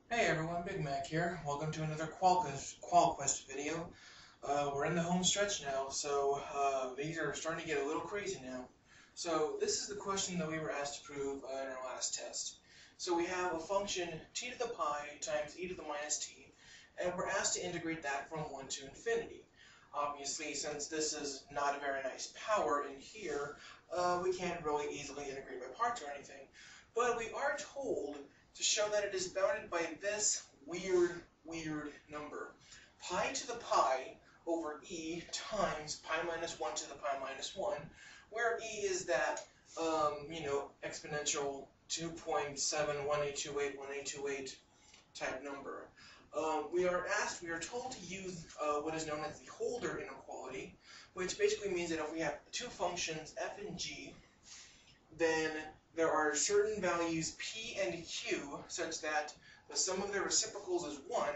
Hey everyone, Big Mac here. Welcome to another QualQuest video. We're in the home stretch now, so these are starting to get a little crazy now. So this is the question that we were asked to prove in our last test. So we have a function t to the pi times e to the minus t, and we're asked to integrate that from 1 to infinity. Obviously, since this is not a very nice power in here, we can't really easily integrate by parts or anything. But we are told to show that it is bounded by this weird number. Pi to the pi over e times pi minus 1 to the pi minus 1, where e is that, exponential 2.718281828 type number. We are told to use what is known as the Holder inequality, which basically means that if we have two functions, f and g, then there are certain values p and q such that the sum of their reciprocals is 1,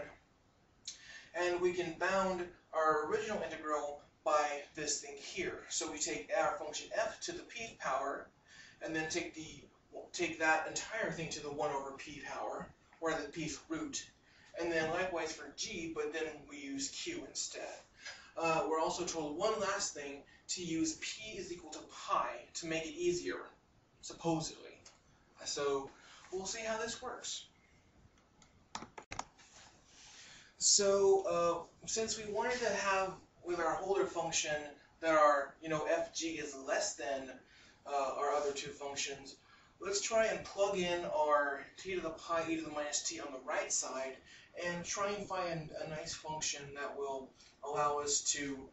and we can bound our original integral by this thing here. So we take our function f to the p power, and then take that entire thing to the 1 over p power, or the pth root, and then likewise for g, but then we use q instead. We're also told one last thing, to use p is equal to pi to make it easier, supposedly. So we'll see how this works. So since we wanted to have with our Holder function that our fg is less than our other two functions, let's try and plug in our t to the pi e to the minus t on the right side and try and find a nice function that will allow us to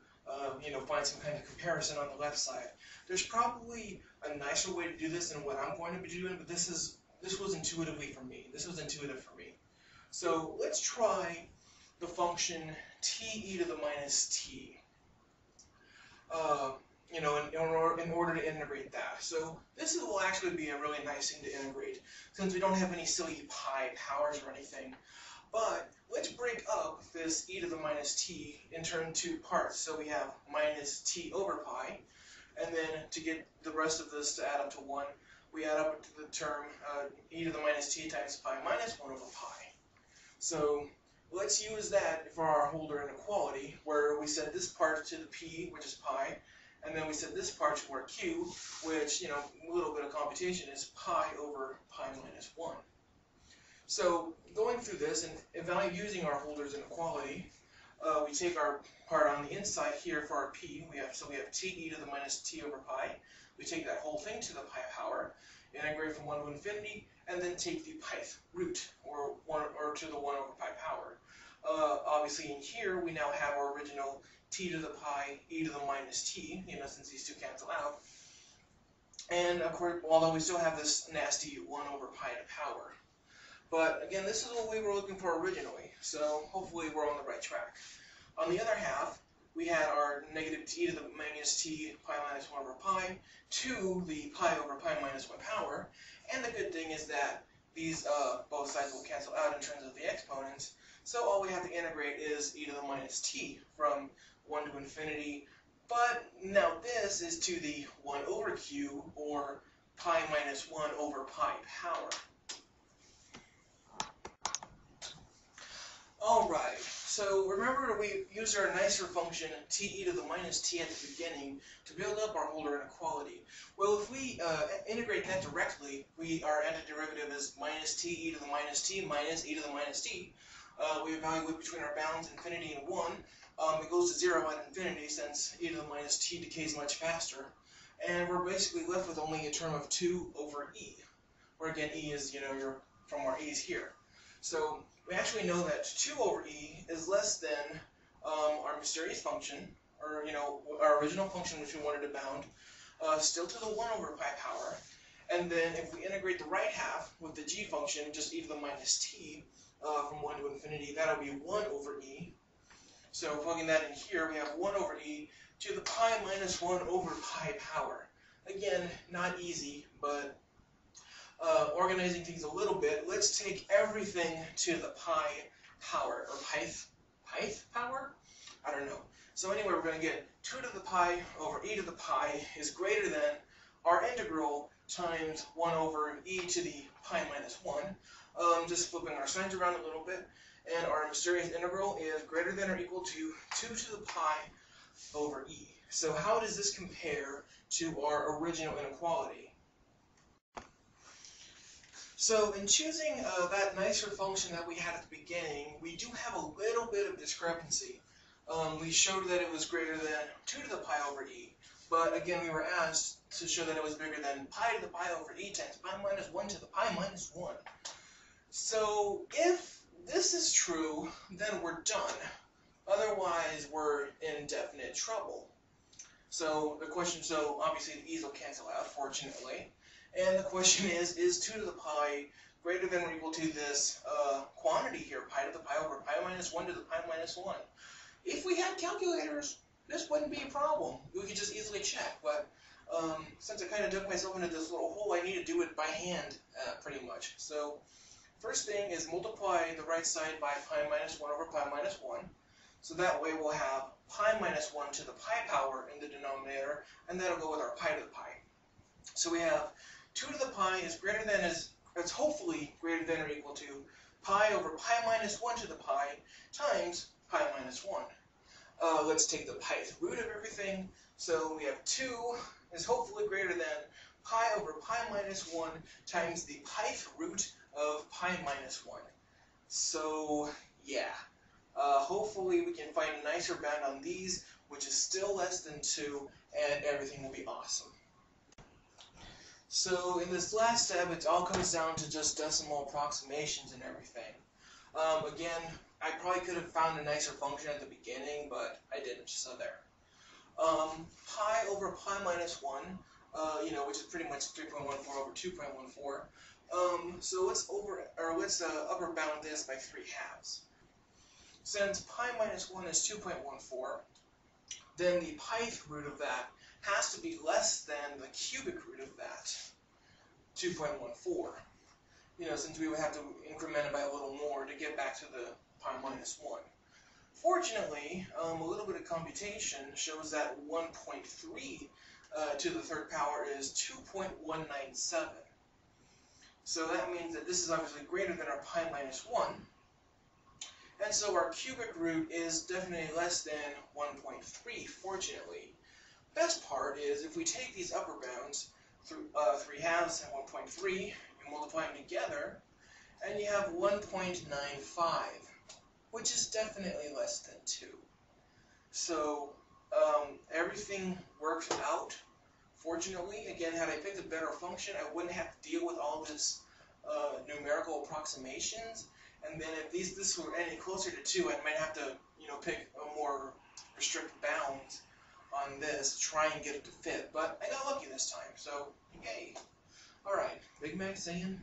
find some kind of comparison on the left side. There's probably a nicer way to do this than what I'm going to be doing, but this was intuitive for me. So let's try the function t e to the minus t. In order to integrate that. So this will actually be a really nice thing to integrate, since we don't have any silly pi powers or anything. But let's break up this e to the minus t into two parts. So we have minus t over pi, and then to get the rest of this to add up to 1, we add up to the term e to the minus t times pi minus 1 over pi. So let's use that for our Holder inequality, where we set this part to the p, which is pi, and then we set this part to our q, which, a little bit of computation, is pi over pi minus 1. So going through this and using our Holder's inequality, we take our part on the inside here for our p. We have t e to the minus t over pi. We take that whole thing to the pi power, integrate from 1 to infinity, and then take the pith root, or to the 1 over pi power. Obviously in here we now have our original t to the pi e to the minus t, since these two cancel out. And of course, although we still have this nasty 1 over pi to power. But again, this is what we were looking for originally, so hopefully we're on the right track. On the other half, we had our negative t to the minus t pi minus 1 over pi to the pi over pi minus 1 power, and the good thing is that these both sides will cancel out in terms of the exponents, so all we have to integrate is e to the minus t from 1 to infinity, but now this is to the 1 over q, or pi minus 1 over pi power. Alright, so remember we used our nicer function t e to the minus t at the beginning to build up our Holder inequality. Well, if we integrate that directly, our antiderivative is minus t e to the minus t minus e to the minus t. We evaluate between our bounds infinity and 1. It goes to 0 at infinity, since e to the minus t decays much faster. And we're basically left with only a term of 2 over e, where again e is, from our e's here. So we actually know that 2 over e is less than our mysterious function, or our original function which we wanted to bound, still to the 1 over pi power. And then if we integrate the right half with the g function, just e to the minus t from 1 to infinity, that'll be 1 over e. So plugging that in here, we have 1 over e to the pi minus 1 over pi power. Again, not easy, but organizing things a little bit, let's take everything to the pi power, or pith power? I don't know. So anyway, we're going to get 2 to the pi over e to the pi is greater than our integral times 1 over e to the pi minus 1. Just flipping our signs around a little bit, and our mysterious integral is greater than or equal to 2 to the pi over e. So how does this compare to our original inequality? So in choosing that nicer function that we had at the beginning, we do have a little bit of discrepancy. We showed that it was greater than 2 to the pi over e, but again we were asked to show that it was bigger than pi to the pi over e times pi minus 1 to the pi minus 1. So if this is true, then we're done. Otherwise, we're in definite trouble. So the question, so obviously the e's will cancel out, fortunately. And the question is 2 to the pi greater than or equal to this quantity here, pi to the pi over pi minus 1 to the pi minus 1? If we had calculators, this wouldn't be a problem. We could just easily check, but since I kind of dug myself into this little hole, I need to do it by hand, pretty much. So first thing is multiply the right side by pi minus 1 over pi minus 1. So that way we'll have pi minus 1 to the pi power in the denominator, and that'll go with our pi to the pi. So we have 2 to the pi is greater than, it's hopefully greater than or equal to pi over pi minus 1 to the pi times pi minus 1. Let's take the pith root of everything. So we have 2 is hopefully greater than pi over pi minus 1 times the pith root of pi minus 1. So yeah, hopefully we can find a nicer bound on these, which is still less than 2, and everything will be awesome. So in this last step, it all comes down to just decimal approximations and everything. Again, I probably could have found a nicer function at the beginning, but I didn't, so there. Pi over pi minus 1, which is pretty much 3.14 over 2.14. So let's upper bound this by 3/2. Since pi minus 1 is 2.14, then the pith root of that has to be less than the cubic root of that, 2.14. Since we would have to increment it by a little more to get back to the pi minus 1. Fortunately, a little bit of computation shows that 1.3 to the third power is 2.197. So that means that this is obviously greater than our pi minus 1. And so our cubic root is definitely less than 1.3, fortunately. Best part is if we take these upper bounds, 3/2 and 1.3, you multiply them together, and you have 1.95, which is definitely less than 2. So everything works out, fortunately. Again, had I picked a better function, I wouldn't have to deal with all this numerical approximations. And then if this were any closer to 2, I might have to, pick a more restricted bounds on this, try and get it to fit. But I got lucky this time, so yay. Alright, Big Mac saying